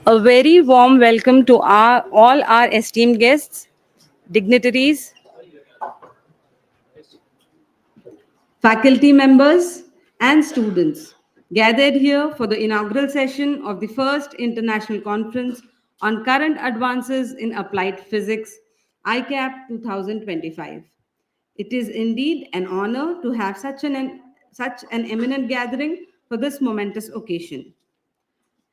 A very warm welcome to all our esteemed guests, dignitaries, faculty members, and students gathered here for the inaugural session of the first international conference on current advances in applied physics, ICAP 2025. It is indeed an honor to have such an eminent gathering for this momentous occasion.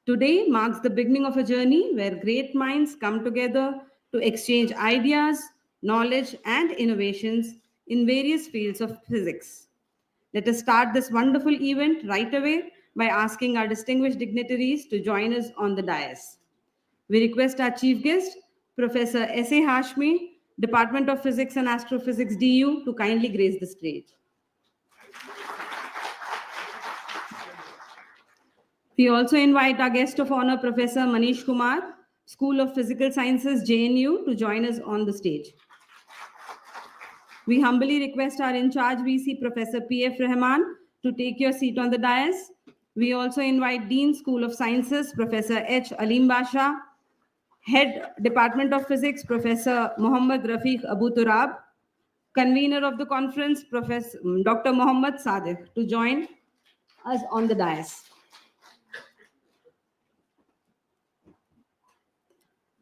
Today marks the beginning of a journey where great minds come together to exchange ideas, knowledge, and innovations in various fields of physics. Let us start this wonderful event right away by asking our distinguished dignitaries to join us on the dais. We request our chief guest, Professor S.A. Hashmi, Department of Physics and Astrophysics DU, to kindly grace the stage. We also invite our guest of honor, Professor Manish Kumar, School of Physical Sciences, JNU, to join us on the stage. We humbly request our in-charge VC, Professor P.F. Rahman, to take your seat on the dais. We also invite Dean, School of Sciences, Professor H. Alim Basha, Head, Department of Physics, Professor Muhammad Rafiq Abu Turab, Convener of the conference, Professor Dr. Muhammad Sadiq, to join us on the dais.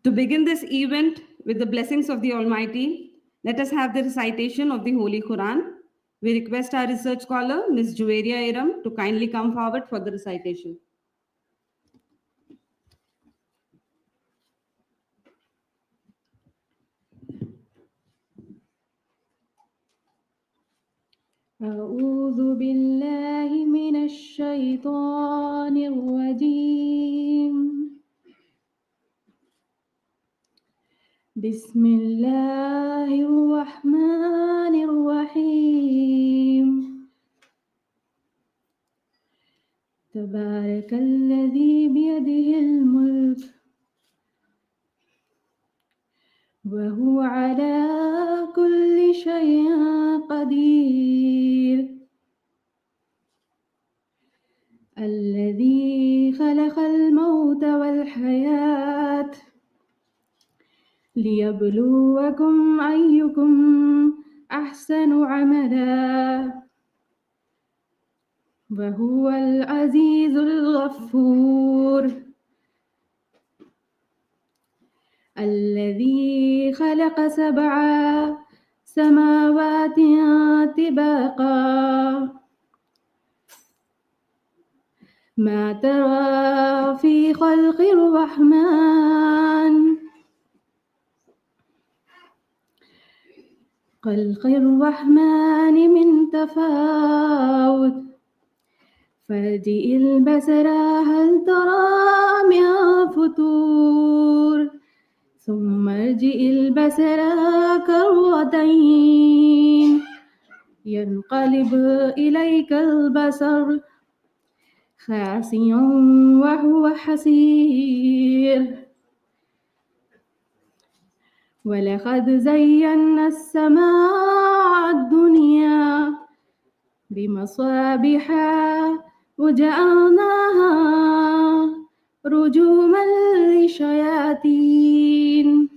To begin this event with the blessings of the Almighty, let us have the recitation of the Holy Quran. We request our research scholar, Ms. Juwaria Iram, to kindly come forward for the recitation. أعوذ بالله من الشيطان الرجيم بسم الله الرحمن الرحيم تبارك الذي بيده الملك وهو على كل شيء قدير الذي خلق الموت والحياة ليبلوكم أيكم أحسن عملا وهو العزيز الغفور الذي خلق 7 سماوات طباقا ما ترى في خلق الرحمن من تفاوت فارجع البصر هل ترى من فطور ثم ارجع البصر كرتين ينقلب إليك البصر خاسئا وهو حسير ولقد زينا السماء الدنيا بمصابيح وجعلناها رجوما للشياطين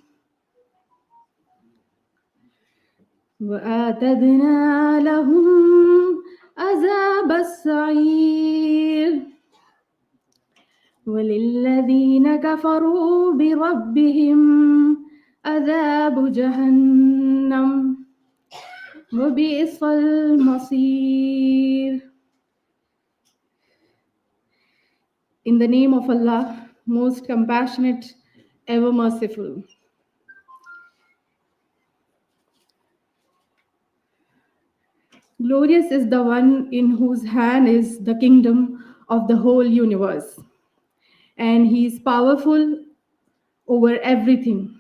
وأعتدنا لهم عذاب السعير وللذين كفروا بربهم عذاب جهنم وبئس المصير. In the name of Allah, most compassionate, ever merciful. Glorious is the one in whose hand is the kingdom of the whole universe, and he is powerful over everything.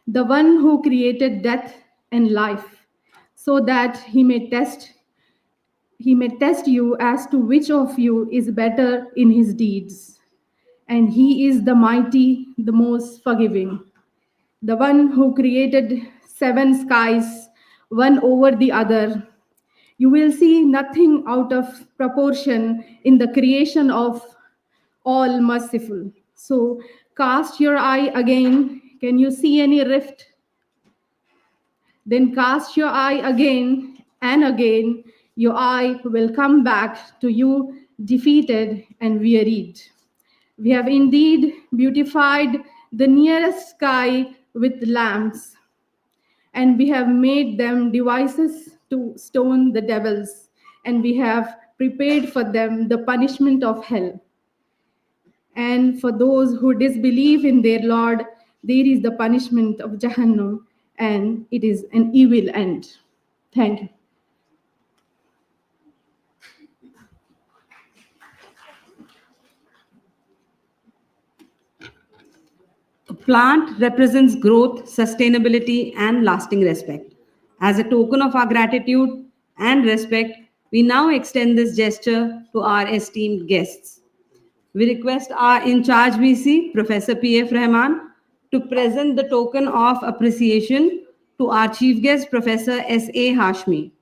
The one who created death and life so that he may test you as to which of you is better in his deeds. And he is the mighty, the most forgiving. The one who created 7 skies, one over the other. You will see nothing out of proportion in the creation of all merciful. So cast your eye again. Can you see any rift? Then cast your eye again and again. Your eye will come back to you defeated and wearied. We have indeed beautified the nearest sky with lamps, and we have made them devices to stone the devils, and we have prepared for them the punishment of hell. And for those who disbelieve in their Lord, there is the punishment of Jahannam, and it is an evil end. Thank you. A plant represents growth, sustainability, and lasting respect. As a token of our gratitude and respect, we now extend this gesture to our esteemed guests. We request our in-charge VC, Professor P.F. Rahman, to present the token of appreciation to our chief guest, Professor S.A. Hashmi.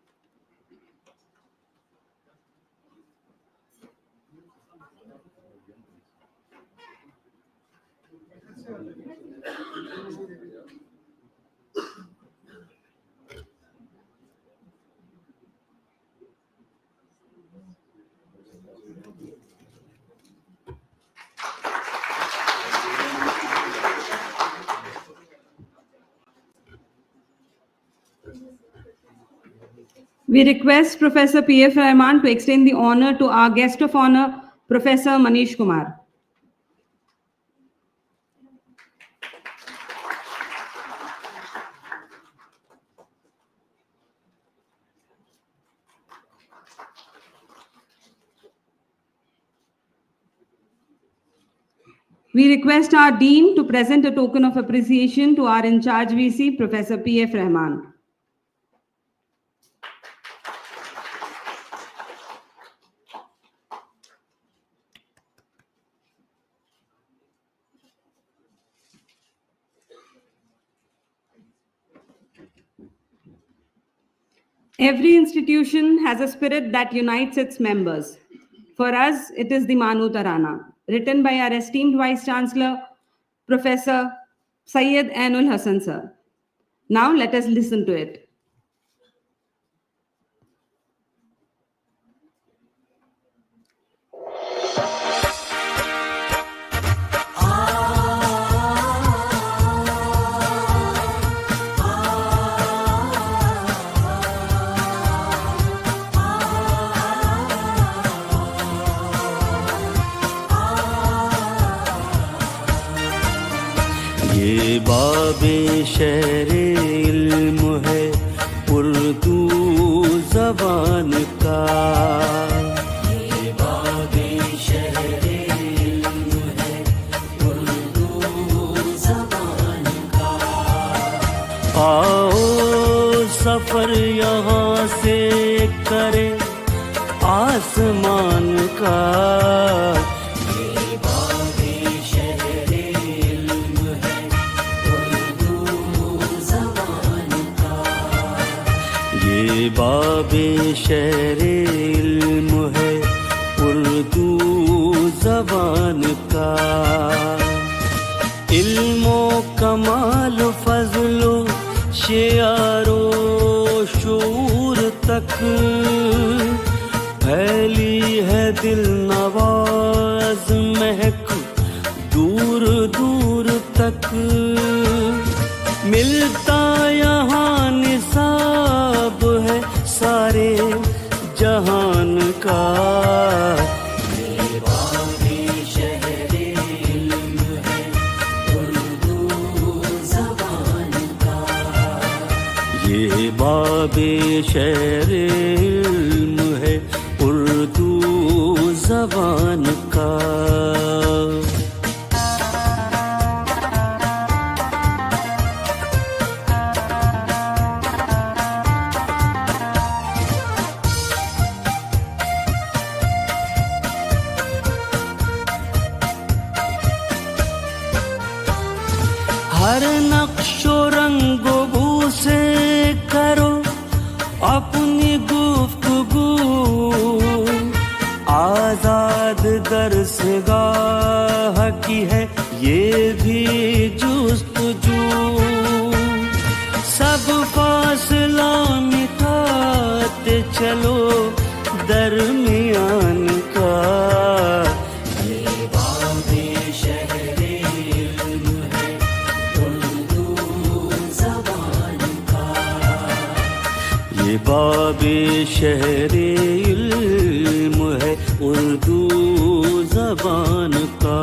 We request Professor P.F. Rahman to extend the honor to our guest of honor, Professor Manish Kumar. We request our Dean to present a token of appreciation to our in-charge VC, Professor P.F. Rahman. Every institution has a spirit that unites its members. For us, it is the MANUU Tarana, written by our esteemed Vice Chancellor, Professor Syed Ainul Hasan sir. Now let us listen to it. ये बाबे शहरे इल्म है उर्दू ज़बान का, ये बाबे शहरे इल्म है उर्दू ज़बान का। आओ सफ़र यहाँ से करे आसमान का, बाबे शहरे इल्म है उर्दू ज़बान का। इल्मो कमाल फज़लो शेयारो शूर तक फैली है दिल नवाज महक दूर दूर तक। मिलता यहाँ निसाब है सारे जहान का, ये बाबे शहरे इल्म है उर्दू ज़बान का, ये बाबे शहरे इल्म है उर्दू ज़बान का। हर नक्शो रंगो बू से करो अपनी गुफ्तगू, आजाद कर से गाह की है ये भी जुस्तजू, सब फासला मिटाते चलो दरमियान का। ये बाबे शहरे इल्म है उर्दू ज़बान का, ये बाबे शहरे इल्म है उर्दू ज़बान का।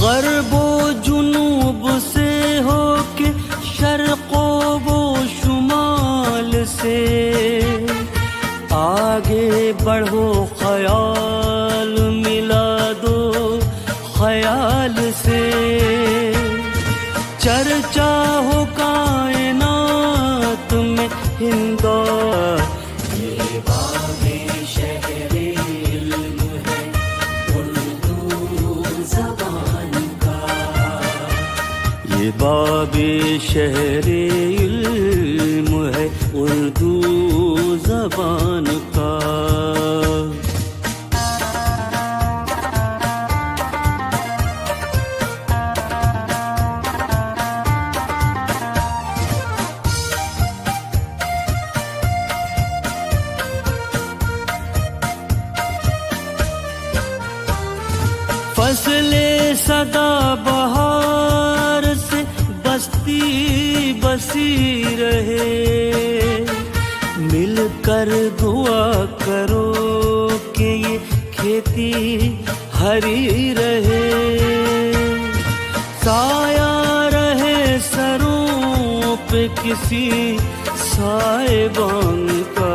ग़र्बो जुनूब से होके शर्क़ो वो शुमाल से, आगे बढ़ो ख़याल मिला दो ख़याल से, चर्चा हो कायनात में हिंदा। ये बाबे शहरे इल्म है उर्दू ज़बान का, ये बाबे शहरे इल्म है उर्दू ज़बान का। फसले सदा बहार से बस्ती बसी रहे, मिलकर दुआ करो कि ये खेती हरी रहे, साया रहे सरों पे किसी साएबान का।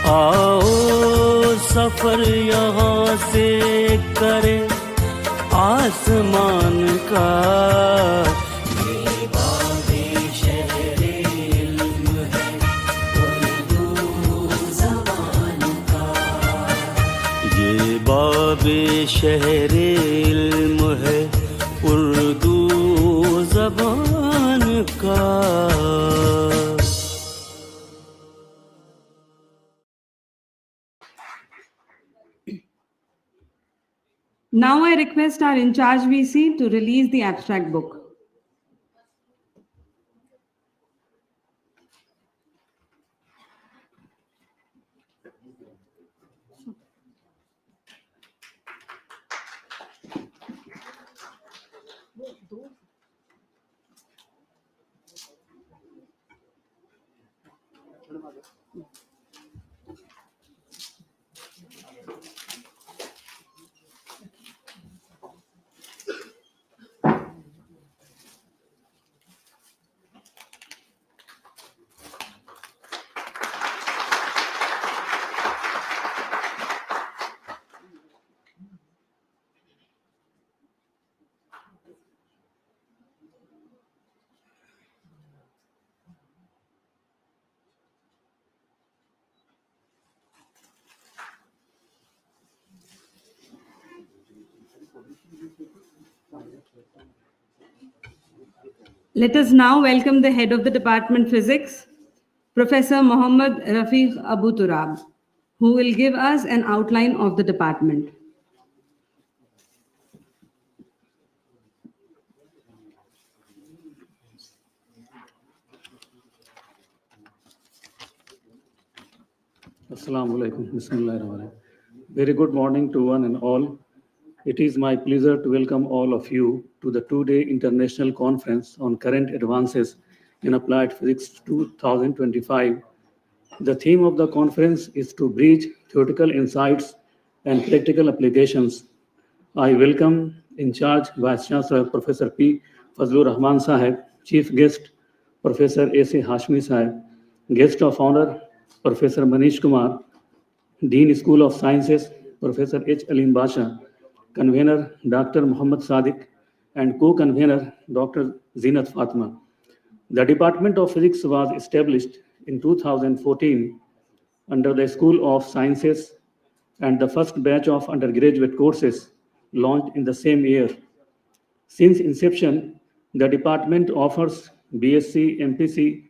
आओ सफर यहाँ से करें आसमान का, ये बाबे शहरे इल्म है उर्दू ज़बान का, ये बाबे शहरे इल्म है उर्दू ज़बान का। Now I request our in charge VC to release the abstract book. Let us now welcome the head of the Department Physics, Professor Mohammad Rafiq Abu Turab, who will give us an outline of the department. Assalamu alaikum. Bismillahirrahmanirrahim. Very good morning to one and all. It is my pleasure to welcome all of you to the two-day international conference on current advances in applied physics 2025. The theme of the conference is to bridge theoretical insights and practical applications. I welcome in charge Vice Chancellor Professor P. Fazlur Rahman Sahib, Chief Guest Professor A.C. Hashmi Sahib, Guest of Honor Professor Manish Kumar, Dean School of Sciences Professor H. Alim Basha, convener Dr. Muhammad Sadiq, and co-convener Dr. Zinat Fatima. The Department of Physics was established in 2014 under the School of Sciences, and the first batch of undergraduate courses launched in the same year. Since inception, the department offers BSc, MPc,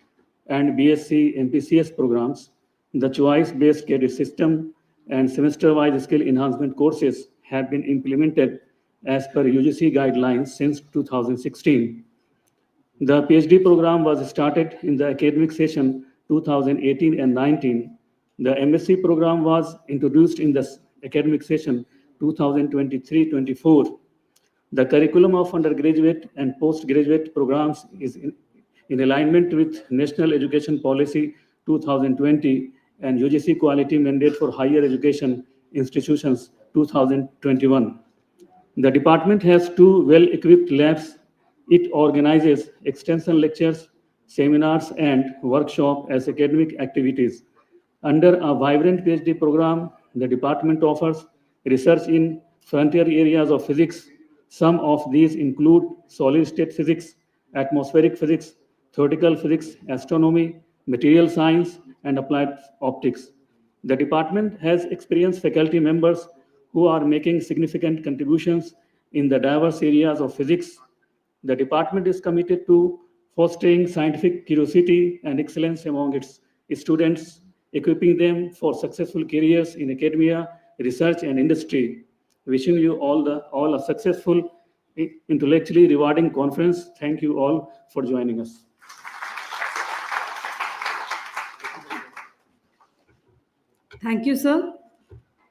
and BSc MPCS programs. The choice-based credit system and semester-wise skill enhancement courses have been implemented as per UGC guidelines since 2016. The PhD program was started in the academic session 2018 and 19. The MSc program was introduced in the academic session 2023-24. The curriculum of undergraduate and postgraduate programs is in alignment with National Education Policy 2020 and UGC Quality Mandate for Higher Education Institutions 2021. The department has 2 well-equipped labs. It organizes extension lectures, seminars, and workshops as academic activities. Under a vibrant PhD program, the department offers research in frontier areas of physics. Some of these include solid-state physics, atmospheric physics, theoretical physics, astronomy, material science, and applied optics. The department has experienced faculty members who are making significant contributions in the diverse areas of physics. The department is committed to fostering scientific curiosity and excellence among its students, equipping them for successful careers in academia, research, and industry. Wishing you all a successful, intellectually rewarding conference. Thank you all for joining us. Thank you, sir.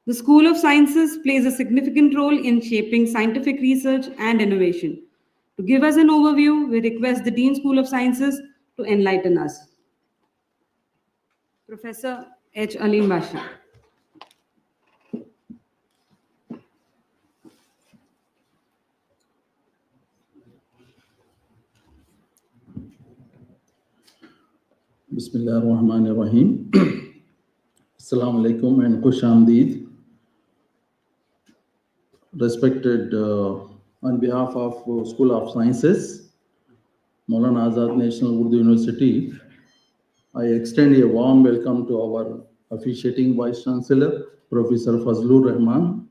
The School of Sciences plays a significant role in shaping scientific research and innovation. To give us an overview, we request the Dean School of Sciences to enlighten us. Professor H. Alim Bashi. Bismillah ar-Rahman ar-Rahim. Assalamu alaikum and Khush Amdeed. Respected, on behalf of School of Sciences, Maulana Azad National Urdu University, I extend a warm welcome to our officiating Vice Chancellor, Professor Fazlur Rahman,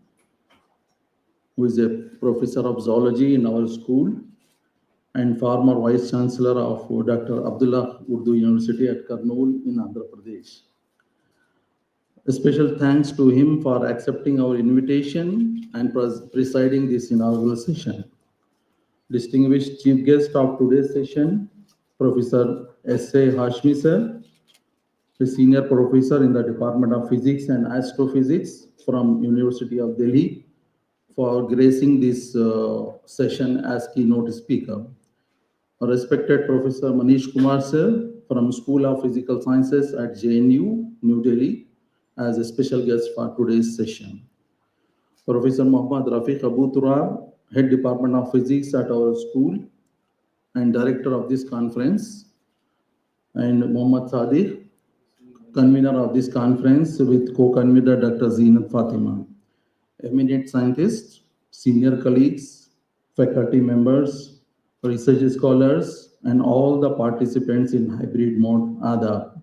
who is a Professor of Zoology in our school and former Vice Chancellor of Dr. Abdullah Urdu University at Kurnool in Andhra Pradesh. A special thanks to him for accepting our invitation and presiding this inaugural session. Distinguished chief guest of today's session, Professor S.A. Hashmi sir, a senior professor in the Department of Physics and Astrophysics from University of Delhi, for gracing this session as keynote speaker. Respected Professor Manish Kumar sir from School of Physical Sciences at JNU, New Delhi, as a special guest for today's session. Professor Muhammad Rafiq Abu Turab, Head Department of Physics at our school and Director of this conference, and Muhammad Sadiq, convener of this conference with co-convener Dr. Zinat Fatima. Eminent scientists, senior colleagues, faculty members, research scholars, and all the participants in hybrid mode, Adab.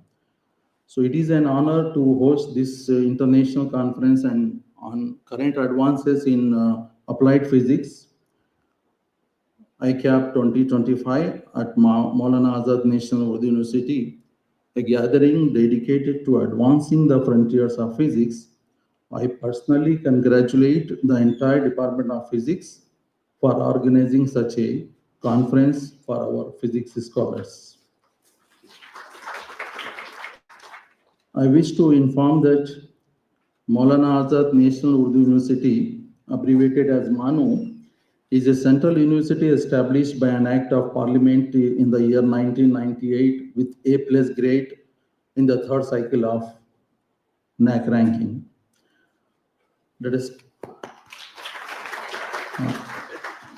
So it is an honor to host this international conference and on current advances in applied physics, ICAP 2025 at Maulana Azad National Urdu University, a gathering dedicated to advancing the frontiers of physics. I personally congratulate the entire Department of Physics for organizing such a conference for our physics scholars. I wish to inform that Maulana Azad National Urdu University, abbreviated as MANUU, is a central university established by an act of parliament in the year 1998 with A+ grade in the third cycle of NAC ranking. That is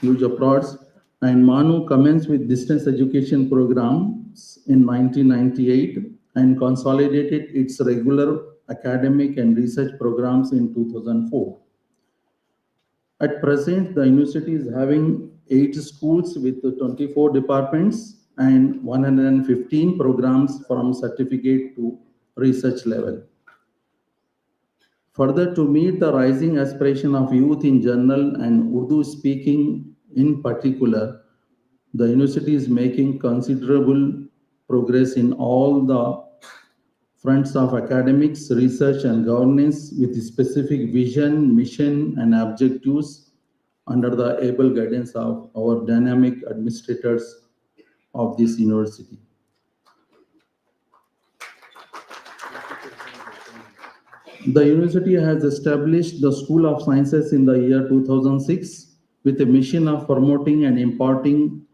huge applause. And MANUU commenced with distance education programs in 1998 and consolidated its regular academic and research programs in 2004. At present, the university is having 8 schools with 24 departments and 115 programs from certificate to research level. Further, to meet the rising aspiration of youth in general and Urdu speaking in particular, the university is making considerable progress in all the fronts of academics, research, and governance with specific vision, mission, and objectives under the able guidance of our dynamic administrators of this university. The university has established the School of Sciences in the year 2006 with a mission of promoting and imparting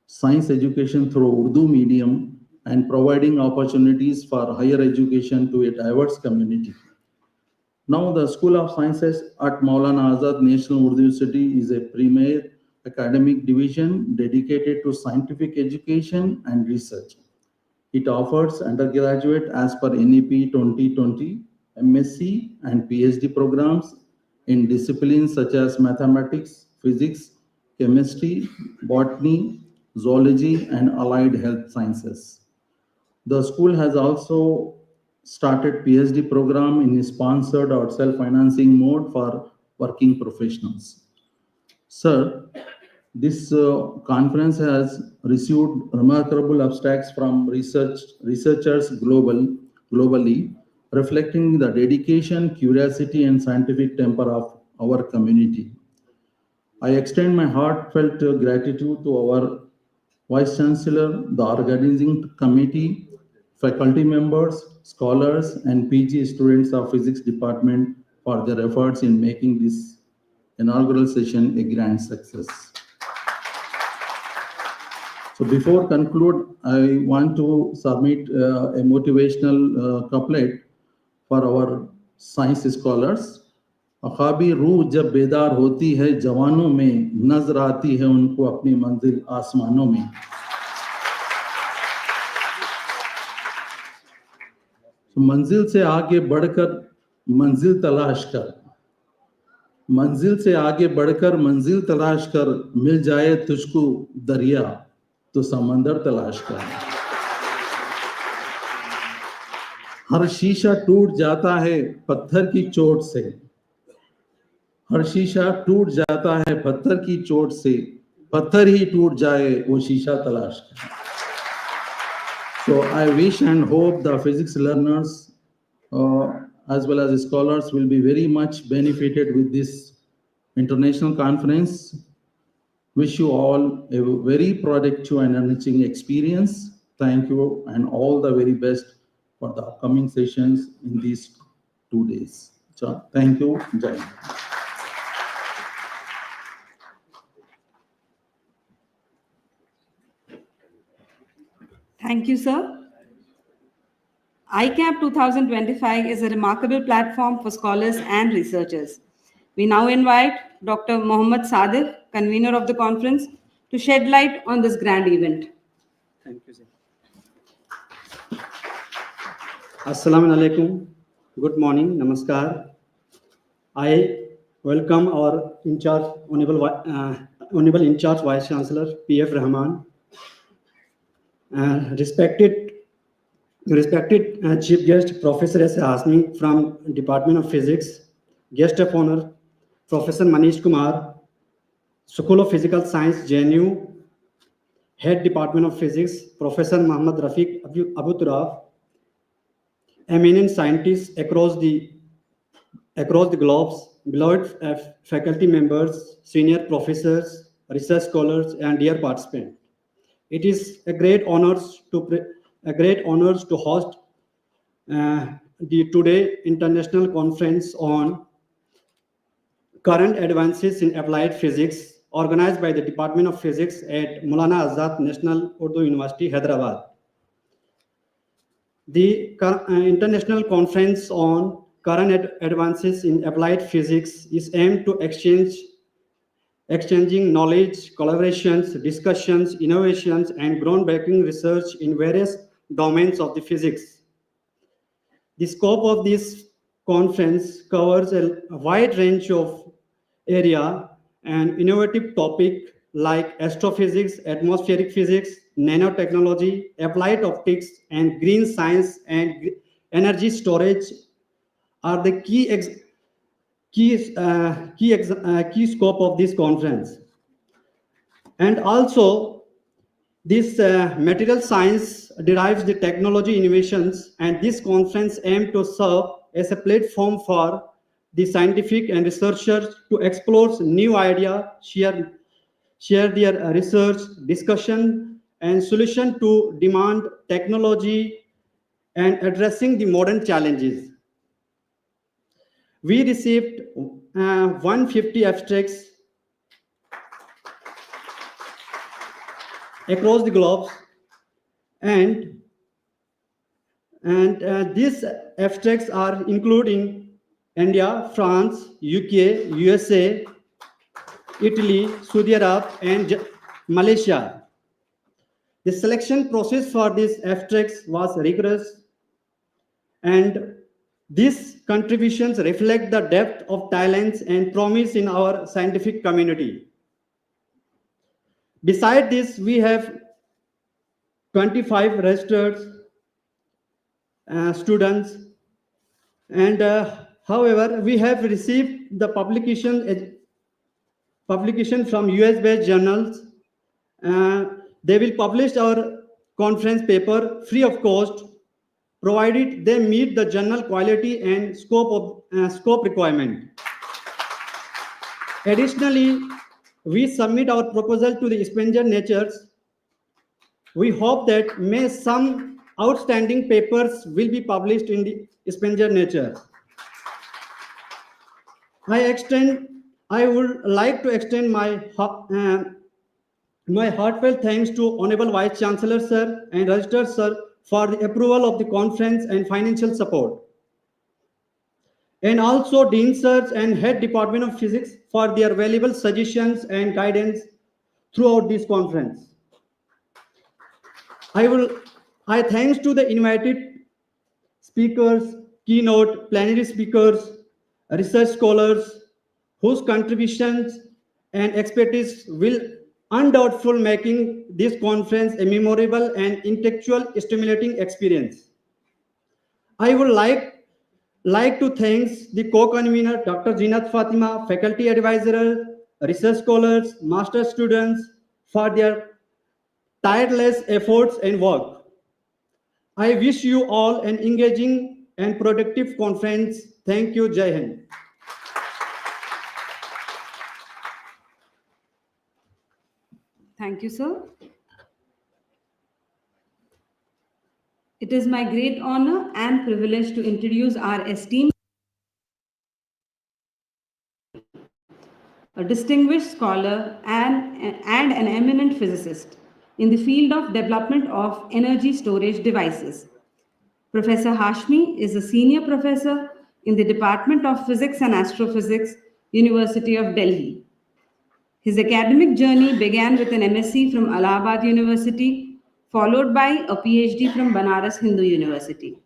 science education through Urdu medium and providing opportunities for higher education to a diverse community. Now, the School of Sciences at Maulana Azad National Urdu University is a premier academic division dedicated to scientific education and research. It offers undergraduate as per NEP 2020, MSc and PhD programs in disciplines such as mathematics, physics, chemistry, botany, zoology, and allied health sciences. The school has also started PhD program in a sponsored or self-financing mode for working professionals. Sir, this conference has received remarkable abstracts from researchers globally, reflecting the dedication, curiosity, and scientific temper of our community. I extend my heartfelt gratitude to our Vice Chancellor, the organizing committee, faculty members, scholars, and PG students of Physics Department for their efforts in making this inaugural session a grand success. So before conclude, I want to submit a motivational couplet for our science scholars. अखाबी रूह जब बेदार होती है जवानों में, नजर आती है उनको अपनी मंजिल आसमानों में. तो मंजिल से आगे बढ़कर मंजिल तलाश कर, मंजिल से आगे बढ़कर मंजिल तलाश कर, मिल जाए तुझको दरिया तो समंदर तलाश कर. हर शीशा टूट जाता है पत्थर की चोट से, हर शीशा टूट जाता है पत्थर की चोट से, पत्थर ही टूट जाए वो शीशा तलाश कर. So I wish and hope the physics learners as well as scholars will be very much benefited with this international conference. Wish you all a very productive and enriching experience. Thank you and all the very best for the upcoming sessions in these 2 days. So thank you. Jai Hind. Thank you, sir. ICAP 2025 is a remarkable platform for scholars and researchers. We now invite Dr. Mohammad Sadiq, convener of the conference, to shed light on this grand event. Thank you, sir. Assalamu alaikum. Good morning. Namaskar. I welcome our Honorable In-Charge Vice Chancellor P.F. Rahman, respected Chief Guest Professor S. Hasmi from Department of Physics, Guest of Honor Professor Manish Kumar, School of Physical Science, JNU, Head Department of Physics Professor Muhammad Rafiq Abu Turab, eminent scientists across the globes, beloved faculty members, senior professors, research scholars, and dear participants. It is a great honor to host the today international conference on current advances in applied physics, organized by the Department of Physics at Maulana Azad National Urdu University, Hyderabad. The international conference on current advances in applied physics is aimed to exchanging knowledge, collaborations, discussions, innovations, and groundbreaking research in various domains of the physics. The scope of this conference covers a wide range of area an innovative topic like astrophysics, atmospheric physics, nanotechnology, applied optics, and green science and energy storage are the key scope of this conference. And also, this material science derives the technology innovations, and this conference aims to serve as a platform for the scientific and researchers to explore new ideas, share their research, discussion, and solution to demand technology and addressing the modern challenges. We received 150 abstracts across the globe, and these abstracts are including India, France, UK, USA, Italy, Saudi Arabia, and Malaysia. The selection process for these abstracts was rigorous, and these contributions reflect the depth of talents and promise in our scientific community. Besides this, we have 25 registered students, and however, we have received the publication from US-based journals. They will publish our conference paper free of cost, provided they meet the journal quality and scope requirement. Additionally, we submit our proposal to the Springer Natures. We hope that some outstanding papers will be published in the Springer Nature. I would like to extend my heartfelt thanks to Honorable Vice Chancellor Sir and Registrar Sir for the approval of the conference and financial support. And also Dean Sirs and Head Department of Physics for their valuable suggestions and guidance throughout this conference. I thanks to the invited speakers, keynote, plenary speakers, research scholars, whose contributions and expertise will undoubtedly making this conference a memorable and intellectual stimulating experience. I would like to thank the co-convener, Dr. Zinat Fatima, faculty advisors, research scholars, master students for their tireless efforts and work. I wish you all an engaging and productive conference. Thank you. Jai Hind. Thank you, sir. It is my great honor and privilege to introduce our esteemed, a distinguished scholar and an eminent physicist in the field of development of energy storage devices. Professor Hashmi is a senior professor in the Department of Physics and Astrophysics, University of Delhi. His academic journey began with an MSc from Allahabad University, followed by a PhD from Banaras Hindu University.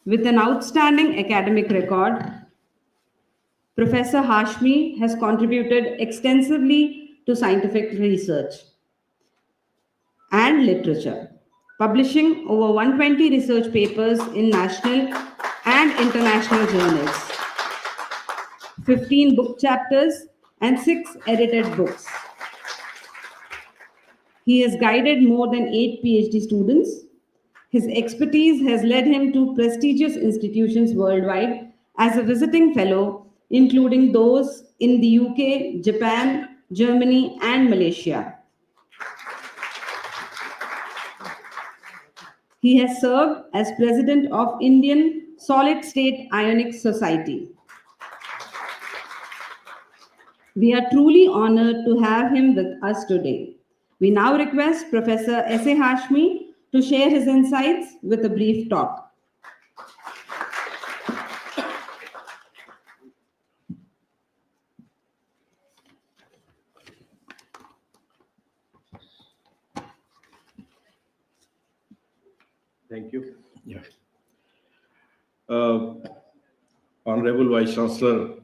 With an outstanding academic record, Professor Hashmi has contributed extensively to scientific research and literature, publishing over 120 research papers in national and international journals, 15 book chapters, and 6 edited books. He has guided more than 8 PhD students. His expertise has led him to prestigious institutions worldwide as a visiting fellow, including those in the UK, Japan, Germany, and Malaysia. He has served as president of Indian Solid State Ionic Society. We are truly honored to have him with us today. We now request Professor S.A. Hashmi to share his insights with a brief talk. Thank you. Yeah. Honorable Vice Chancellor,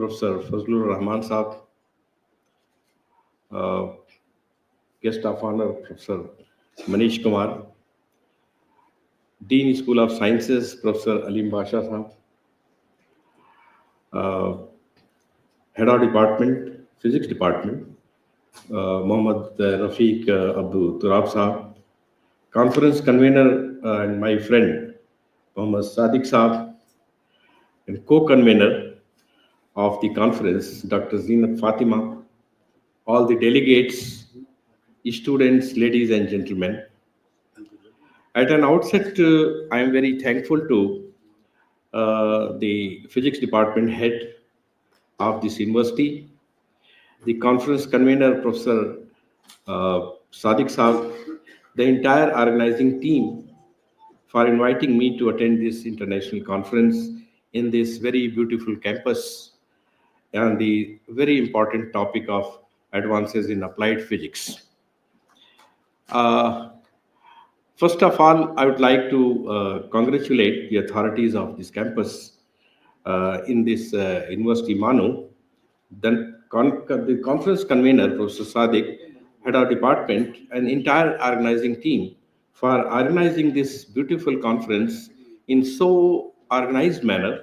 Professor Fazlur Rahman Saab, Guest of Honor Professor Manish Kumar, Dean School of Sciences Professor Alim Basha Saab, Head of Department, Physics Department, Mohammad Rafiq Abdul Turab Saab, Conference Convener and my friend Mohammad Sadiq Saab, and co-convener of the conference, Dr. Zeenat Fatima, all the delegates, students, ladies and gentlemen. At an outset, I am very thankful to the physics department head of this university, the conference convener, Professor Sadiq Saab, the entire organizing team for inviting me to attend this international conference in this very beautiful campus on the very important topic of advances in applied physics. First of all, I would like to congratulate the authorities of this campus in this University MANUU. Then the conference convener, Professor Sadiq, head of department, and entire organizing team for organizing this beautiful conference in so organized manner.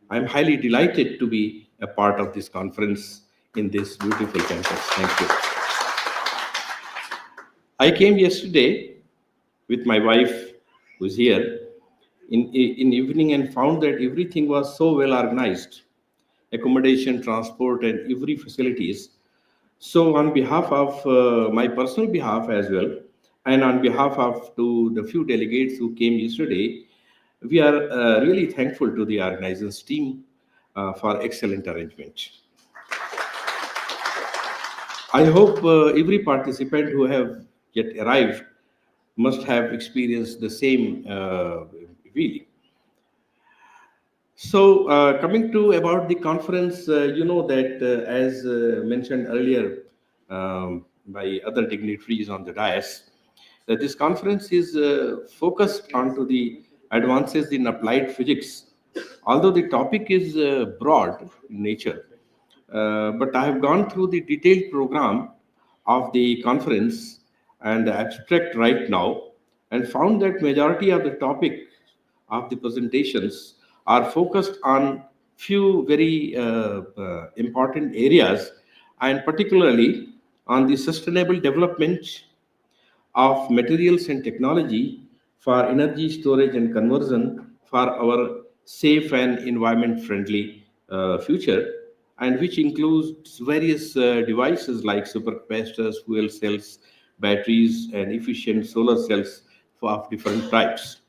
I'm highly delighted to be a part of this conference in this beautiful campus. Thank you. I came yesterday with my wife, who's here, in evening, and found that everything was so well organized, accommodation, transport, and every facilities. So on behalf of my personal behalf as well, and on behalf of to the few delegates who came yesterday, we are really thankful to the organizers team for excellent arrangement. I hope every participant who have yet arrived must have experienced the same feeling. So coming to about the conference, you know that as mentioned earlier by other dignitaries on the dais, that this conference is focused onto the advances in applied physics. Although the topic is broad in nature, but I have gone through the detailed program of the conference and the abstract right now, and found that majority of the topic of the presentations are focused on few very important areas, and particularly on the sustainable development of materials and technology for energy storage and conversion for our safe and environment-friendly future, and which includes various devices like supercapacitors, fuel cells, batteries, and efficient solar cells of different types.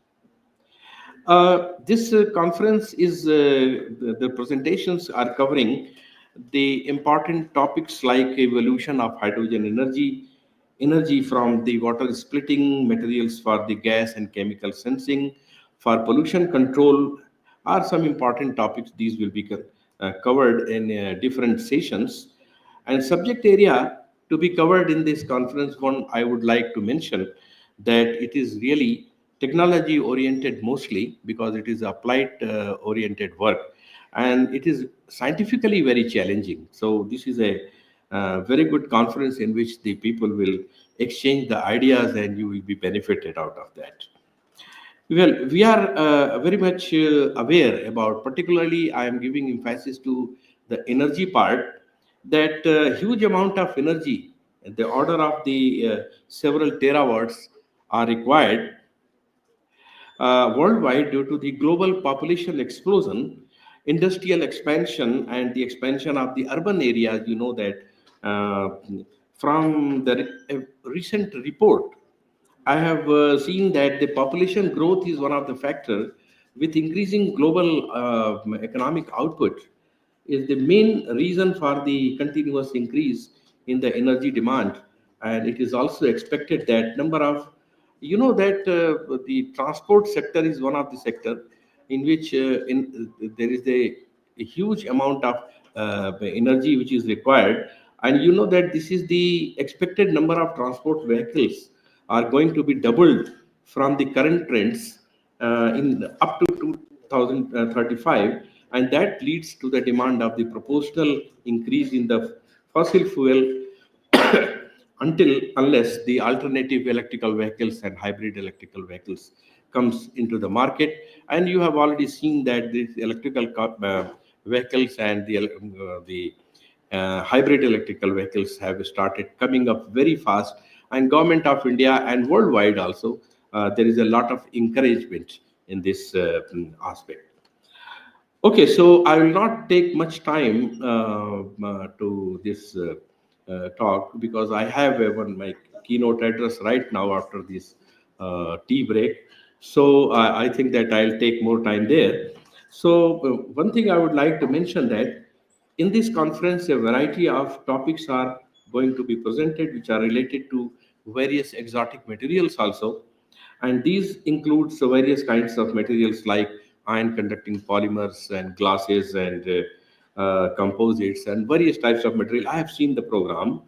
This conference is, the presentations are covering the important topics like evolution of hydrogen energy, energy from the water splitting, materials for the gas and chemical sensing, for pollution control are some important topics. These will be covered in different sessions. And subject area to be covered in this conference, one I would like to mention that it is really technology oriented mostly, because it is applied oriented work, and it is scientifically very challenging. So this is a very good conference in which the people will exchange the ideas and you will be benefited out of that. Well, we are very much aware about, particularly I am giving emphasis to the energy part, that huge amount of energy, the order of the several terawatts are required worldwide due to the global population explosion, industrial expansion, and the expansion of the urban areas. You know that from the recent report, I have seen that the population growth is one of the factors with increasing global economic output is the main reason for the continuous increase in the energy demand. And it is also expected that number of, you know that the transport sector is one of the sector in which there is a huge amount of energy which is required. And you know that this is the expected number of transport vehicles are going to be doubled from the current trends in up to 2035, and that leads to the demand of the proportional increase in the fossil fuel unless the alternative electrical vehicles and hybrid electrical vehicles comes into the market. And you have already seen that these electrical vehicles and the hybrid electrical vehicles have started coming up very fast, and government of India and worldwide also there is a lot of encouragement in this aspect. Okay, so I will not take much time to this talk, because I have my keynote address right now after this tea break. So I think that I'll take more time there. So one thing I would like to mention that in this conference, a variety of topics are going to be presented, which are related to various exotic materials also. And these includes various kinds of materials like ion conducting polymers and glasses and composites and various types of material. I have seen the program,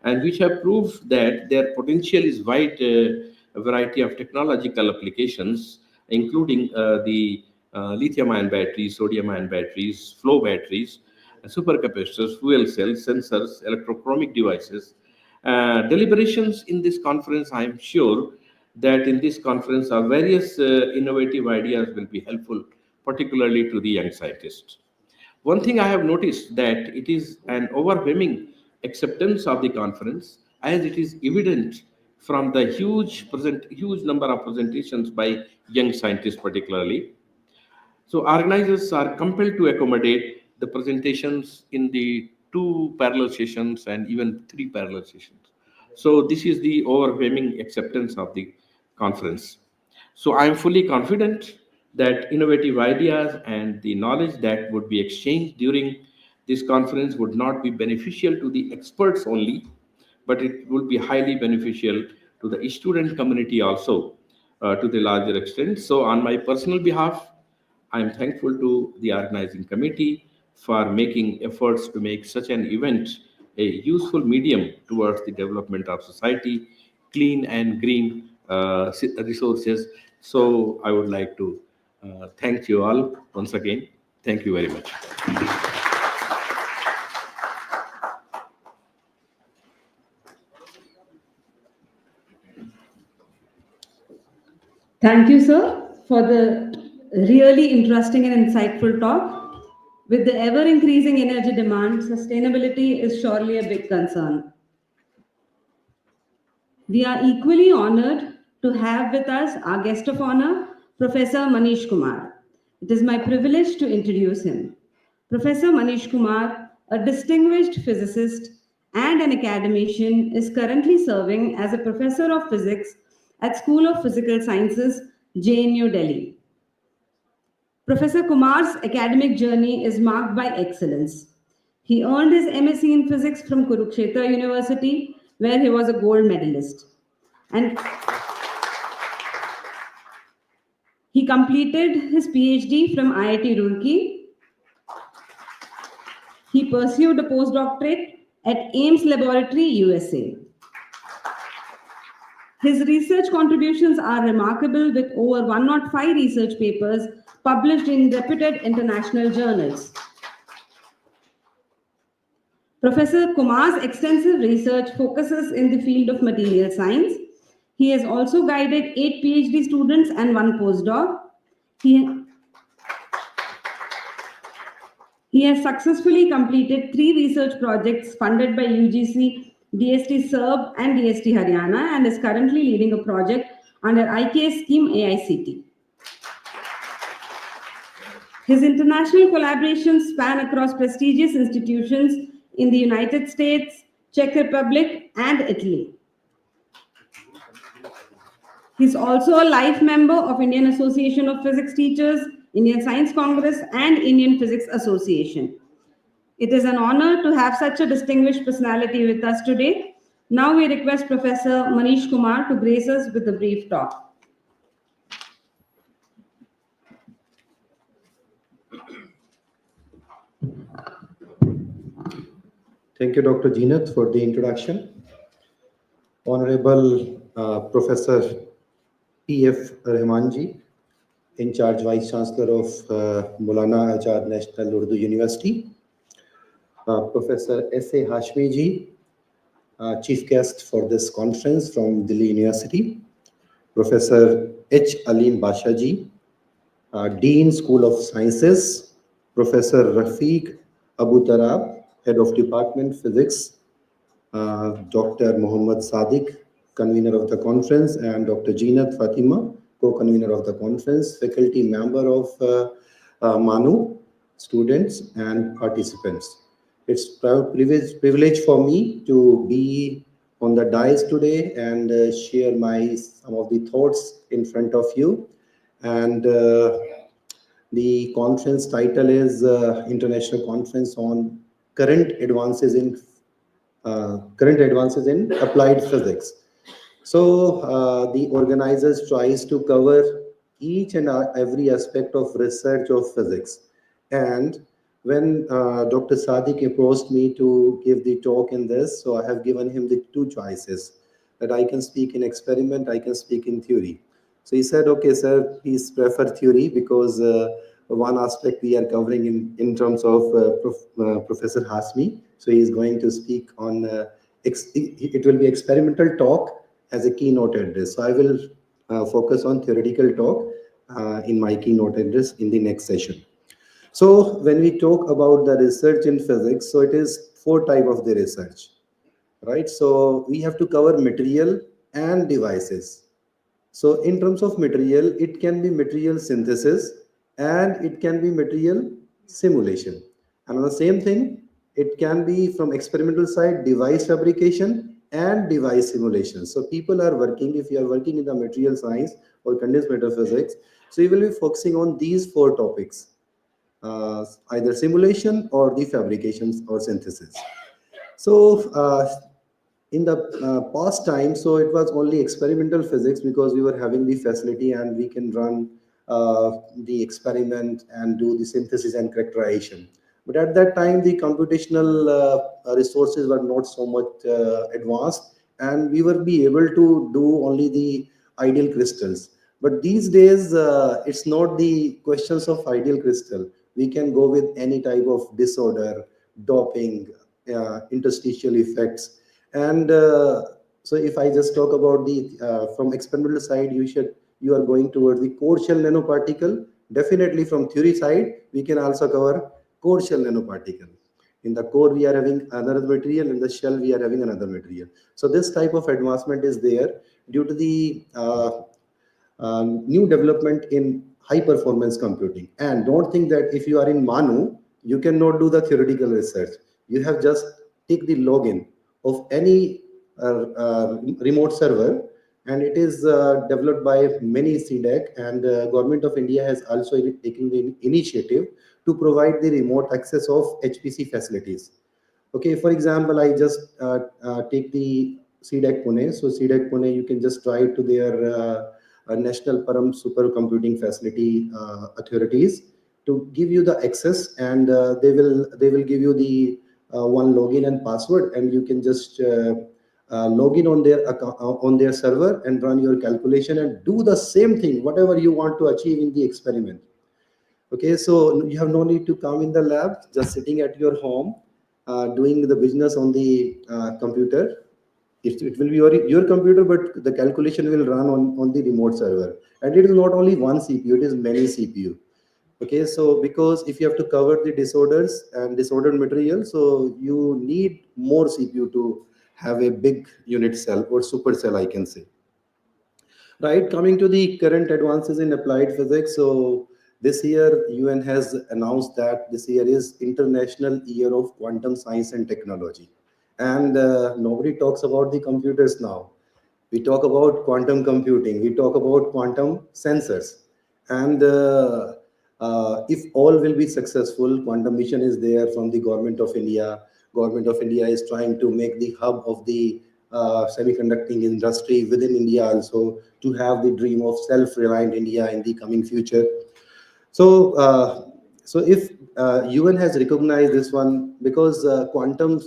and which have proved that their potential is wide, a variety of technological applications, including the lithium-ion batteries, sodium-ion batteries, flow batteries, supercapacitors, fuel cells, sensors, electrochromic devices. Deliberations in this conference, I am sure that in this conference are various innovative ideas will be helpful, particularly to the young scientists. One thing I have noticed that it is an overwhelming acceptance of the conference, as it is evident from the huge number of presentations by young scientists particularly. So organizers are compelled to accommodate the presentations in the 2 parallel sessions and even 3 parallel sessions. So this is the overwhelming acceptance of the conference. So I am fully confident that innovative ideas and the knowledge that would be exchanged during this conference would not be beneficial to the experts only, but it would be highly beneficial to the student community also to the larger extent. So on my personal behalf, I am thankful to the organizing committee for making efforts to make such an event a useful medium towards the development of society, clean and green resources. So I would like to thank you all once again. Thank you very much. Thank you, sir, for the really interesting and insightful talk. With the ever-increasing energy demand, sustainability is surely a big concern. We are equally honored to have with us our guest of honor, Professor Manish Kumar. It is my privilege to introduce him. Professor Manish Kumar, a distinguished physicist and an academician, is currently serving as a professor of physics at School of Physical Sciences, JNU Delhi. Professor Kumar's academic journey is marked by excellence. He earned his MSc in physics from Kurukshetra University, where he was a gold medalist. And he completed his PhD from IIT Roorkee. He pursued a postdoctorate at Ames Laboratory, USA. His research contributions are remarkable, with over 105 research papers published in reputed international journals. Professor Kumar's extensive research focuses in the field of material science. He has also guided 8 PhD students and 1 postdoc. He has successfully completed 3 research projects funded by UGC, DST Serb and DST Haryana, and is currently leading a project under IKS scheme AICT. His international collaborations span across prestigious institutions in the United States, Czech Republic, and Italy. He's also a life member of Indian Association of Physics Teachers, Indian Science Congress, and Indian Physics Association. It is an honor to have such a distinguished personality with us today. Now we request Professor Manish Kumar to grace us with a brief talk. Thank you, Dr. Jeenath, for the introduction. Honorable Professor P.F. Rahmanji, in charge Vice Chancellor of Maulana Azad National Urdu University, Professor S.A. Hashmi ji, Chief Guest for this conference from Delhi University, Professor H. Alim Basha ji, Dean School of Sciences, Professor Rafiq Abu Tarab, Head of Department Physics, Dr. Muhammad Sadiq, convener of the conference, and Dr. Jeenat Fatima, co-convener of the conference, faculty member of MANUU, students and participants. It's a privilege for me to be on the dais today and share some of the thoughts in front of you. And the conference title is International Conference on Current Advances in Applied Physics. So the organizers tries to cover each and every aspect of research of physics. And when Dr. Sadiq approached me to give the talk in this, so I have given him the two choices, that I can speak in experiment, I can speak in theory. So he said, okay, sir, please prefer theory, because one aspect we are covering in terms of Professor Hasmi. So he is going to speak on, it will be experimental talk as a keynote address. So I will focus on theoretical talk in my keynote address in the next session. So when we talk about the research in physics, so it is 4 types of the research, right? So we have to cover material and devices. So in terms of material, it can be material synthesis and it can be material simulation. And on the same thing, it can be from experimental side, device fabrication and device simulation. So people are working, if you are working in the material science or condensed matter physics, so you will be focusing on these 4 topics. Either simulation or the fabrications or synthesis. So in the past time, so it was only experimental physics, because we were having the facility and we can run the experiment and do the synthesis and characterization. But at that time, the computational resources were not so much advanced, and we were be able to do only the ideal crystals. But these days, it's not the questions of ideal crystal. We can go with any type of disorder, doping, interstitial effects. And so if I just talk about the, from experimental side, you are going towards the core shell nanoparticle. Definitely from theory side, we can also cover core shell nanoparticle. In the core, we are having another material, in the shell, we are having another material. So this type of advancement is there due to the new development in high performance computing. And don't think that if you are in MANUU, you cannot do the theoretical research. You have just take the login of any remote server, and it is developed by many CDEC, and Government of India has also taken the initiative to provide the remote access of HPC facilities. Okay, for example, I just take the CDEC Pune. So CDEC Pune, you can just try to their National Param Supercomputing Facility authorities to give you the access, and they will give you the one login and password, and you can just log in on their account, on their server, and run your calculation and do the same thing, whatever you want to achieve in the experiment. Okay, so you have no need to come in the lab, just sitting at your home, doing the business on the computer. It will be your computer, but the calculation will run on the remote server. And it is not only one CPU, it is many CPU. Okay, so because if you have to cover the disorders and disordered material, so you need more CPU to have a big unit cell or super cell, I can say. Right, coming to the current advances in applied physics. So this year, UN has announced that this year is International Year of Quantum Science and Technology. And nobody talks about the computers now. We talk about quantum computing, we talk about quantum sensors. And if all will be successful, quantum mission is there from the Government of India. Government of India is trying to make the hub of the semiconducting industry within India also, to have the dream of self-reliant India in the coming future. So, so if UN has recognized this one, because quantum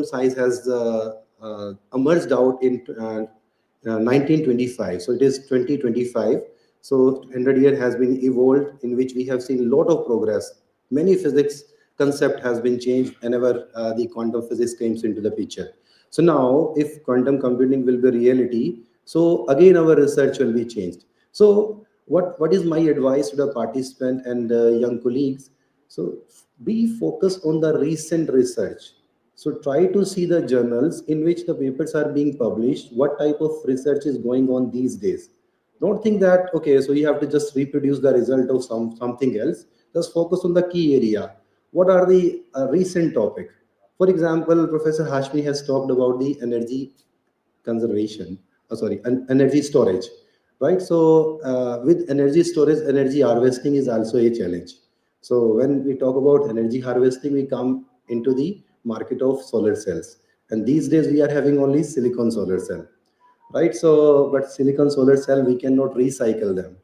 science has emerged out in 1925. So it is 2025. So 100 year has been evolved, in which we have seen a lot of progress. Many physics concept has been changed whenever the quantum physics comes into the picture. So now, if quantum computing will be reality, so again our research will be changed. So what is my advice to the participant and young colleagues? So be focused on the recent research. So try to see the journals in which the papers are being published, what type of research is going on these days. Don't think that, okay, so you have to just reproduce the result of something else. Just focus on the key area. What are the recent topic? For example, Professor Hashmi has talked about the energy conservation, energy storage, right? So with energy storage, energy harvesting is also a challenge. So when we talk about energy harvesting, we come into the market of solar cells. And these days we are having only silicon solar cell, right? So, but silicon solar cell, we cannot recycle them.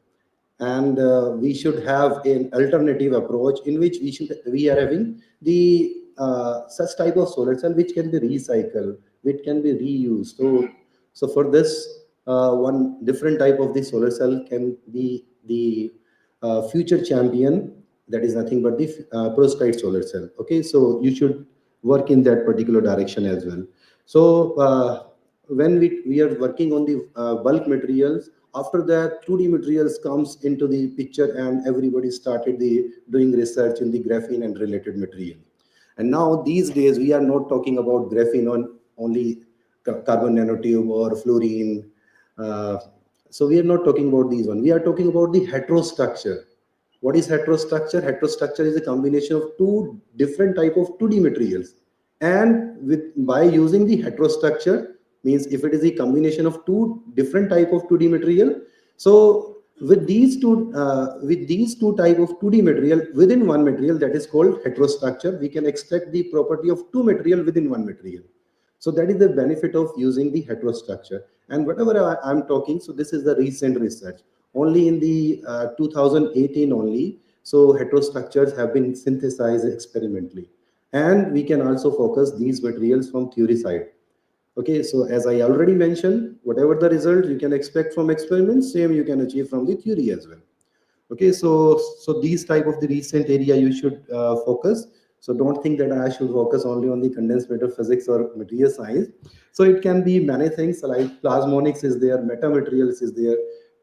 And we should have an alternative approach in which we are having the such type of solar cell which can be recycled, which can be reused. So for this, one different type of the solar cell can be the future champion. That is nothing but the perovskite solar cell. Okay, so you should work in that particular direction as well. So when we are working on the bulk materials, after that 2D materials comes into the picture, and everybody started doing research in the graphene and related material. And now these days we are not talking about graphene on only carbon nanotube or fluorine. So we are not talking about these one. We are talking about the heterostructure. What is heterostructure? Heterostructure is a combination of two different type of 2D materials. And by using the heterostructure, means if it is a combination of two different type of 2D material, so with these two type of 2D material within one material, that is called heterostructure, we can extract the property of two material within one material. So that is the benefit of using the heterostructure. And whatever I'm talking, so this is the recent research. Only in the 2018 only, so heterostructures have been synthesized experimentally. And we can also focus these materials from theory side. Okay, so as I already mentioned, whatever the result you can expect from experiments, same you can achieve from the theory as well. Okay, so these type of the recent area you should focus. So don't think that I should focus only on the condensed matter physics or material science. So it can be many things, like plasmonics is there, metamaterials is there,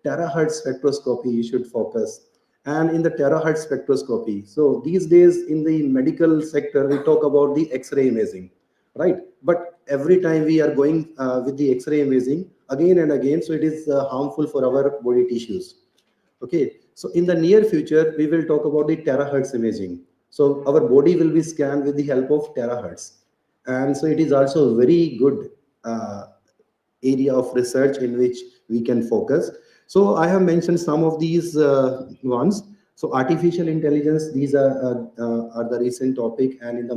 terahertz spectroscopy you should focus. And in the terahertz spectroscopy, so these days in the medical sector, we talk about the X-ray imaging, right? But every time we are going with the X-ray imaging again and again, so it is harmful for our body tissues. Okay, so in the near future, we will talk about the terahertz imaging. So our body will be scanned with the help of terahertz. And so it is also a very good area of research in which we can focus. So I have mentioned some of these ones. So artificial intelligence, these are the recent topic, and in the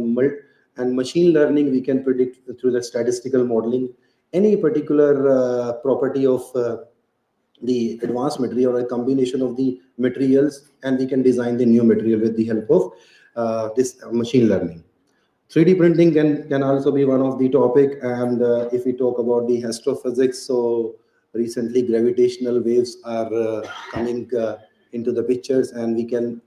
machine learning, we can predict through the statistical modeling any particular property of the advanced material or a combination of the materials, and we can design the new material with the help of this machine learning. 3D printing can also be one of the topic. And if we talk about the astrophysics, so recently gravitational waves are coming into the pictures, and we can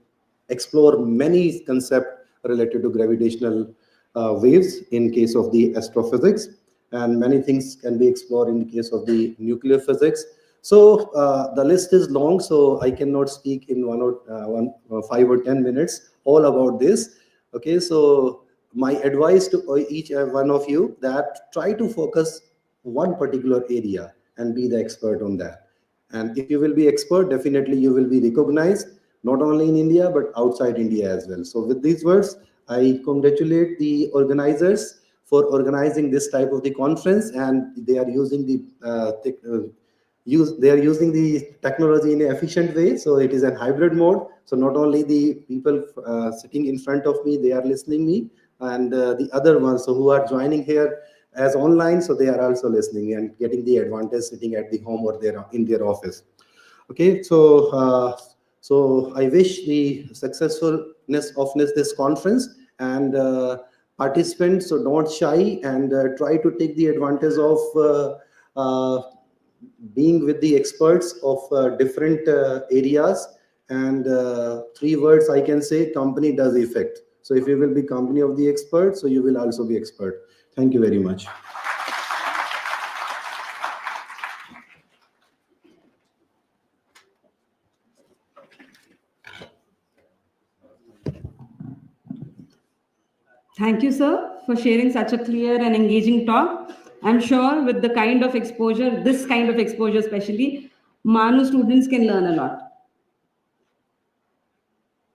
explore many concepts related to gravitational waves in case of the astrophysics, and many things can be explored in the case of the nuclear physics. So the list is long, so I cannot speak in 5 or 10 minutes all about this. Okay, so my advice to each one of you, that try to focus one particular area and be the expert on that. And if you will be expert, definitely you will be recognized, not only in India, but outside India as well. So with these words, I congratulate the organizers for organizing this type of the conference, and they are using the technology in an efficient way. So it is a hybrid mode. So not only the people sitting in front of me, they are listening me, and the other ones who are joining here as online, so they are also listening and getting the advantage sitting at the home or in their office. Okay, so so I wish the successfulness of this conference, and participants, so don't shy, and try to take the advantage of being with the experts of different areas. And 3 words I can say: company does effect. So if you will be company of the expert, so you will also be expert. Thank you very much. Thank you, sir, for sharing such a clear and engaging talk. I'm sure with the kind of exposure, this kind of exposure especially, MANUU students can learn a lot.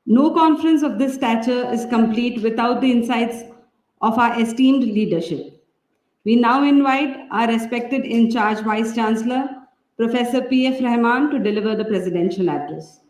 No conference of this stature is complete without the insights of our esteemed leadership. We now invite our respected in charge Vice Chancellor, Professor P.F. Rahman, to deliver the presidential address.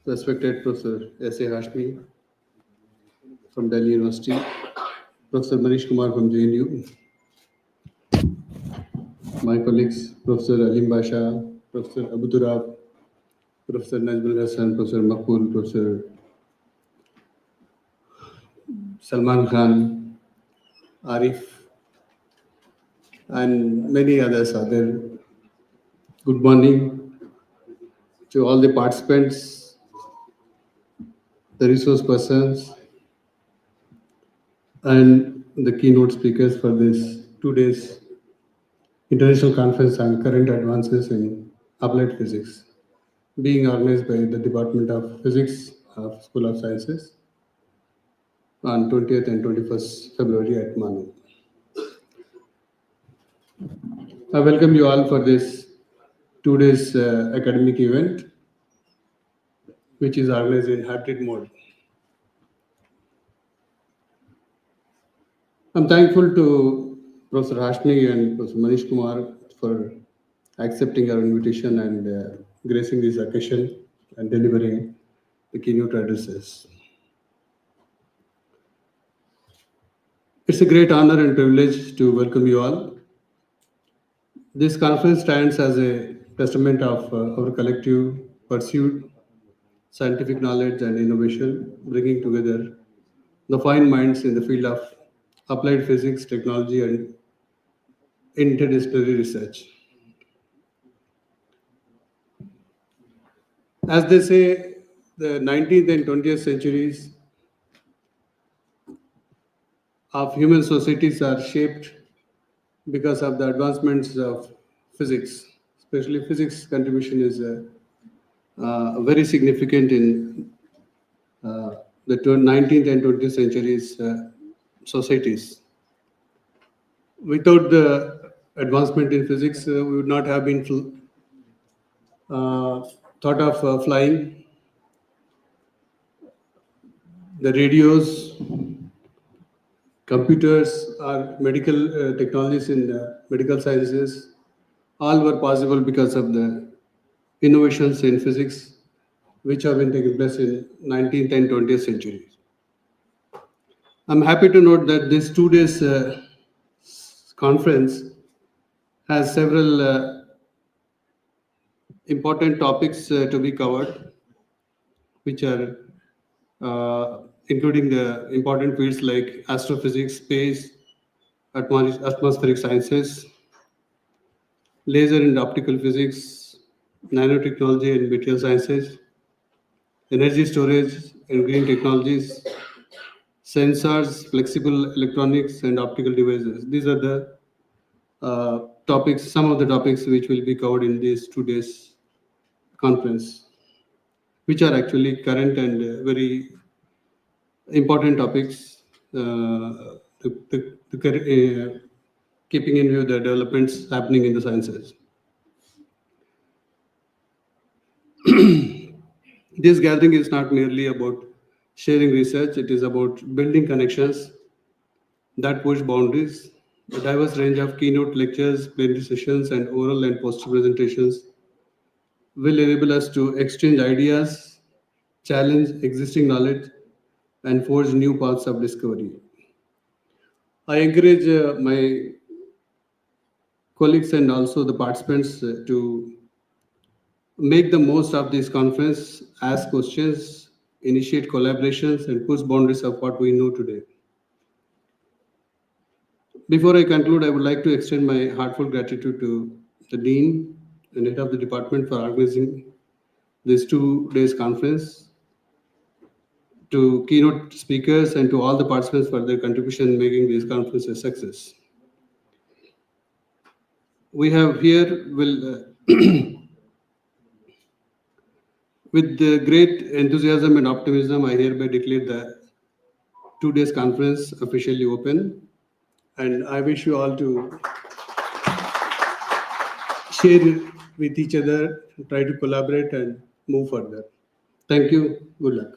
Respected Professor S.A. Hashmi from Delhi University, Professor Manish Kumar from JNU, my colleagues, Professor Alim Basha, Professor Abu Turab, Professor Najmul Hassan, Professor Makul, Professor Salman Khan, Arif, and many others are there. Good morning to all the participants, the resource persons, and the keynote speakers for this 2 days International Conference on Current Advances in Applied Physics, being organized by the Department of Physics of School of Sciences on 20th and 21st February at MANUU. I welcome you all for this 2 days academic event, which is organized in hybrid mode. I'm thankful to Professor Hashmi and Professor Manish Kumar for accepting our invitation and gracing this occasion and delivering the keynote addresses. It's a great honor and privilege to welcome you all. This conference stands as a testament of our collective pursuit, scientific knowledge and innovation, bringing together the fine minds in the field of applied physics, technology, and interdisciplinary research. As they say, the 19th and 20th centuries of human societies are shaped because of the advancements of physics. Especially physics contribution is very significant in the 19th and 20th centuries societies. Without the advancement in physics, we would not have been thought of flying. The radios, computers, or medical technologies in medical sciences, all were possible because of the innovations in physics which have been taking place in 19th and 20th centuries. I'm happy to note that this 2 days conference has several important topics to be covered, which are including the important fields like astrophysics, space, atmospheric sciences, laser and optical physics, nanotechnology and material sciences, energy storage and green technologies, sensors, flexible electronics, and optical devices. These are the topics, some of the topics which will be covered in this 2 days conference, which are actually current and very important topics keeping in view the developments happening in the sciences. This gathering is not merely about sharing research, it is about building connections that push boundaries. A diverse range of keynote lectures, plenary sessions, and oral and poster presentations will enable us to exchange ideas, challenge existing knowledge, and forge new paths of discovery. I encourage my colleagues and also the participants to make the most of this conference, ask questions, initiate collaborations, and push boundaries of what we know today. Before I conclude, I would like to extend my heartfelt gratitude to the Dean and Head of the Department for organizing this 2 days conference, to keynote speakers, and to all the participants for their contribution in making this conference a success. We have here with the great enthusiasm and optimism, I hereby declare the 2 days conference officially open. And I wish you all to share with each other, try to collaborate and move further. Thank you. Good luck.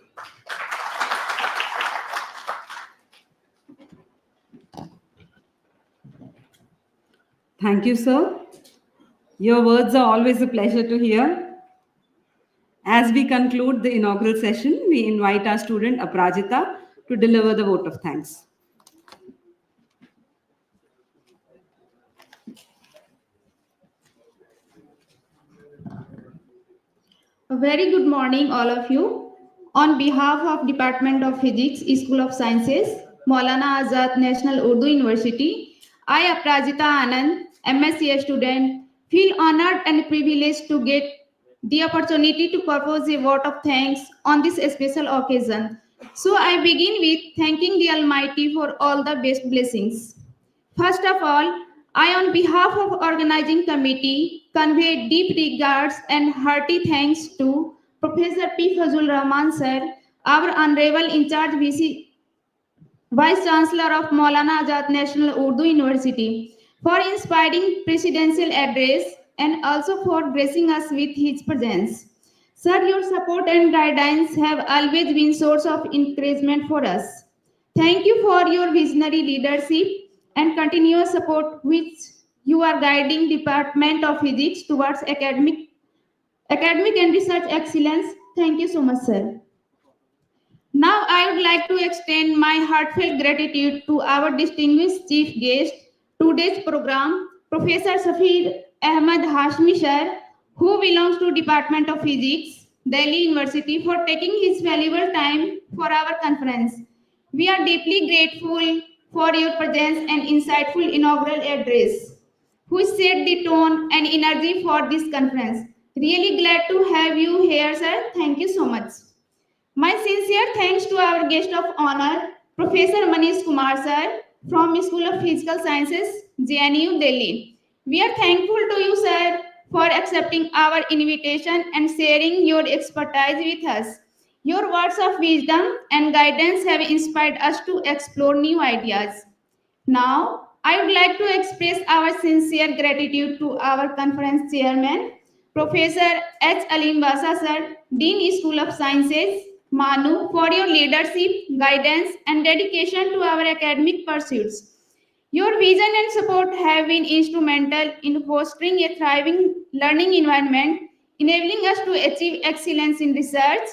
Thank you, sir. Your words are always a pleasure to hear. As we conclude the inaugural session, we invite our student Aprajita to deliver the vote of thanks. A very good morning, all of you. On behalf of Department of Physics, School of Sciences, Maulana Azad National Urdu University, I, Aprajita Anand, MSc student, feel honored and privileged to get the opportunity to propose a vote of thanks on this special occasion. So I begin with thanking the Almighty for all the best blessings. First of all, I, on behalf of organizing committee, convey deep regards and hearty thanks to Professor P. Fazul Rahman sir, our Honorable in charge Vice Chancellor of Maulana Azad National Urdu University, for inspiring presidential address and also for gracing us with his presence. Sir, your support and guidance have always been source of encouragement for us. Thank you for your visionary leadership and continuous support which you are guiding Department of Physics towards academic and research excellence. Thank you so much, sir. Now I would like to extend my heartfelt gratitude to our distinguished chief guest, today's program, Professor Safir Ahmad Hashmi sir, who belongs to Department of Physics, Delhi University, for taking his valuable time for our conference. We are deeply grateful for your presence and insightful inaugural address, which set the tone and energy for this conference. Really glad to have you here, sir. Thank you so much. My sincere thanks to our guest of honor, Professor Manish Kumar sir, from School of Physical Sciences, JNU, Delhi. We are thankful to you, sir, for accepting our invitation and sharing your expertise with us. Your words of wisdom and guidance have inspired us to explore new ideas. Now, I would like to express our sincere gratitude to our conference chairman, Professor H. Alim Basa sir, Dean School of Sciences, MANUU, for your leadership, guidance, and dedication to our academic pursuits. Your vision and support have been instrumental in fostering a thriving learning environment, enabling us to achieve excellence in research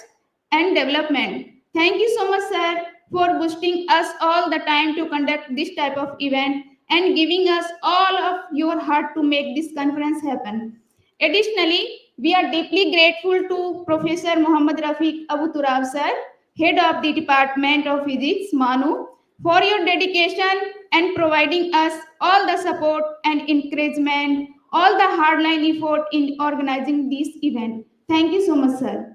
and development. Thank you so much, sir, for boosting us all the time to conduct this type of event and giving us all of your heart to make this conference happen. Additionally, we are deeply grateful to Professor Muhammad Rafiq Abu Turab sir, Head of the Department of Physics, MANUU, for your dedication and providing us all the support and encouragement, all the hardline effort in organizing this event. Thank you so much, sir.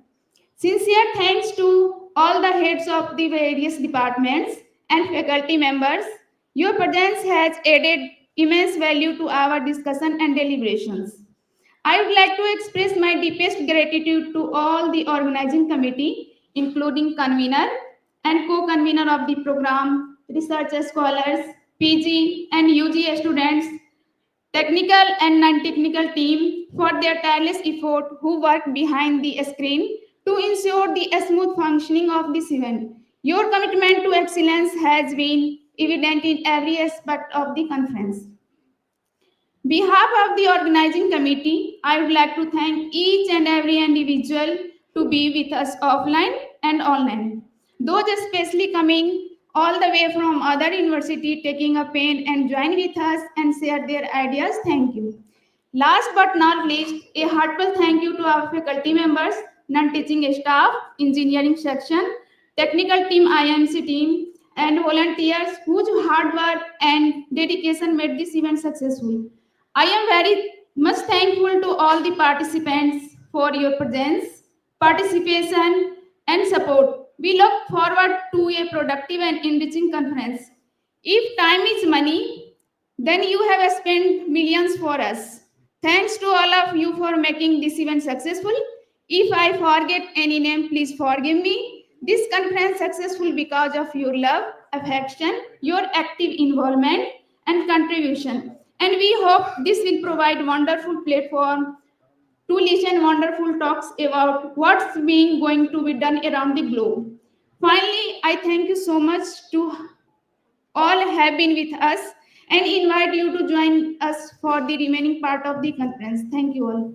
Sincere thanks to all the heads of the various departments and faculty members. Your presence has added immense value to our discussion and deliberations. I would like to express my deepest gratitude to all the organizing committee, including convener and co-convener of the program, research scholars, PG and UG students, technical and non-technical team for their tireless effort who work behind the screen to ensure the smooth functioning of this event. Your commitment to excellence has been evident in every aspect of the conference. Behalf of the organizing committee, I would like to thank each and every individual to be with us offline and online. Those especially coming all the way from other university taking a pen and join with us and share their ideas. Thank you. Last but not least, a heartfelt thank you to our faculty members, non-teaching staff, engineering section, technical team, IMC team, and volunteers whose hard work and dedication made this event successful. I am very much thankful to all the participants for your presence, participation, and support. We look forward to a productive and enriching conference. If time is money, then you have spent millions for us. Thanks to all of you for making this event successful. If I forget any name, please forgive me. This conference successful because of your love, affection, your active involvement and contribution. And we hope this will provide wonderful platform to listen wonderful talks about what's being going to be done around the globe. Finally, I thank you so much to all have been with us and invite you to join us for the remaining part of the conference. Thank you all.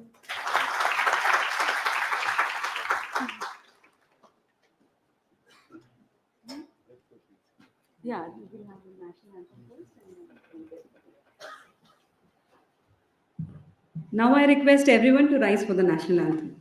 Yeah, we will have the national anthem first. Now I request everyone to rise for the national anthem.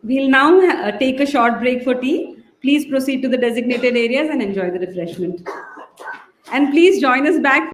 We'll now take a short break for tea. Please proceed to the designated areas and enjoy the refreshment. And please join us back